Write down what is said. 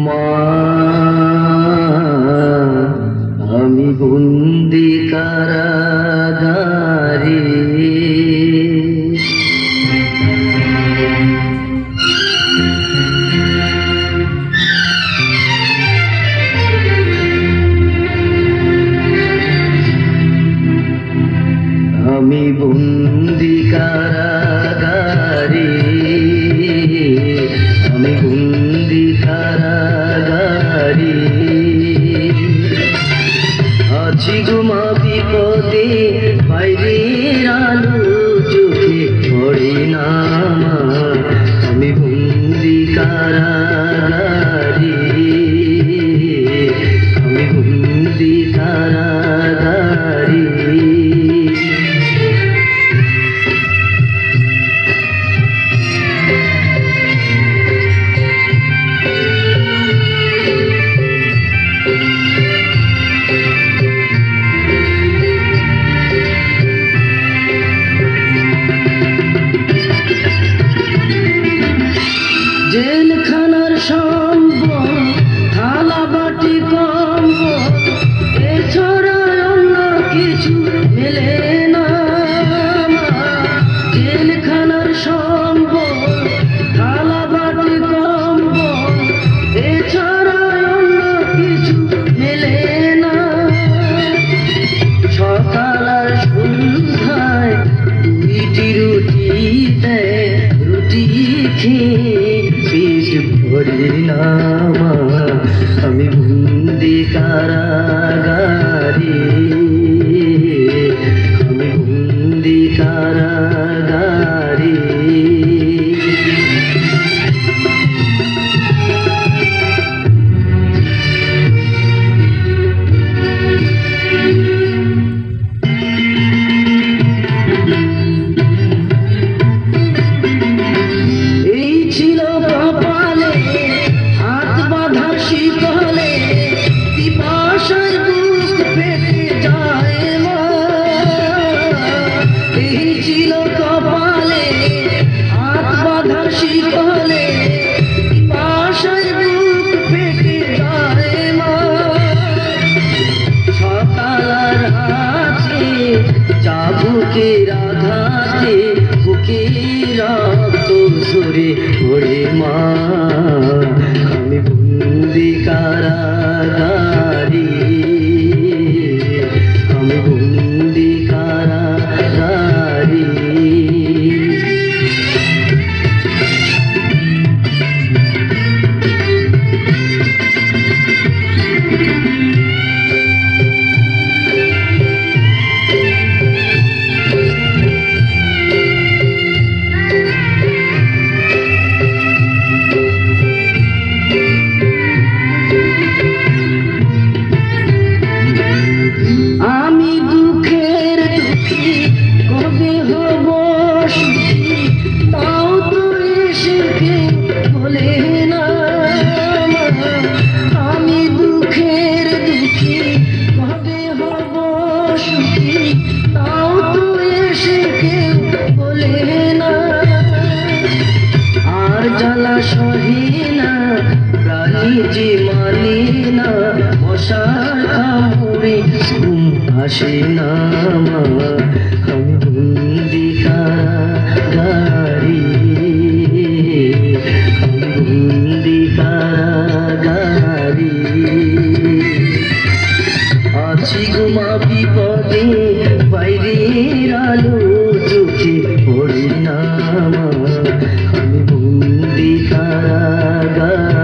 মা আমি বন্দি কারাগারে, আমি বন্দি কারাগারে, আমি বন্দি কারাগারে আছি ঘুমা বিপদে, বাইরের আলো চোখে পড়ে না। আমি বন্দি কারাগারে, আমি বন্দি কারাগারে। জেলখানার সম্বল, থালা বাটি কম্বল, এছাড়া অন্য কিছু মেলে না। জেলখানার সম্বল, থালা বাটি কম্বল, এছাড়া অন্য কিছু মেলে না। সকাল আর সন্ধ্যায় দুইটি রুটি দেয়, রুটি খেয়ে পেট ভরে না। আমি বন্দি কারাগারে, আমি বন্দি কারাগারে। এই ছিল কপালে হাত বাঁধা শিকলে, পিপাসায় বুক পেটে যায় মা। এই ছিল কপালে হাত বাঁধা শিকলে, পিপাসায় বুক পেটে যায় মা। সকাল আর রাতে চাবুকের আঘাতে বুকে রক্ত ঝরে পড়ে মা। আমি বন্দি কারাগারে, আমি বন্দি কারাগারে। আমি দুঃখের দুঃখী, কবে হব সুখী, তাও তো এসে কেউ বলে না। আমি দুঃখের দুঃখী, কবে হব সুখী, তাও তো এসে কেউ বলে না। আর জ্বালা সহি না, প্রাণী যে মানে না, মশার কামড়ে ঘুম আসে না। আমি বন্দি কারাগারে, আমি বন্দি কারাগারে আছি ঘুমা বিপদে, বাইরের আলো চোখে পড়ে না। আমি বন্দি কারাগারে।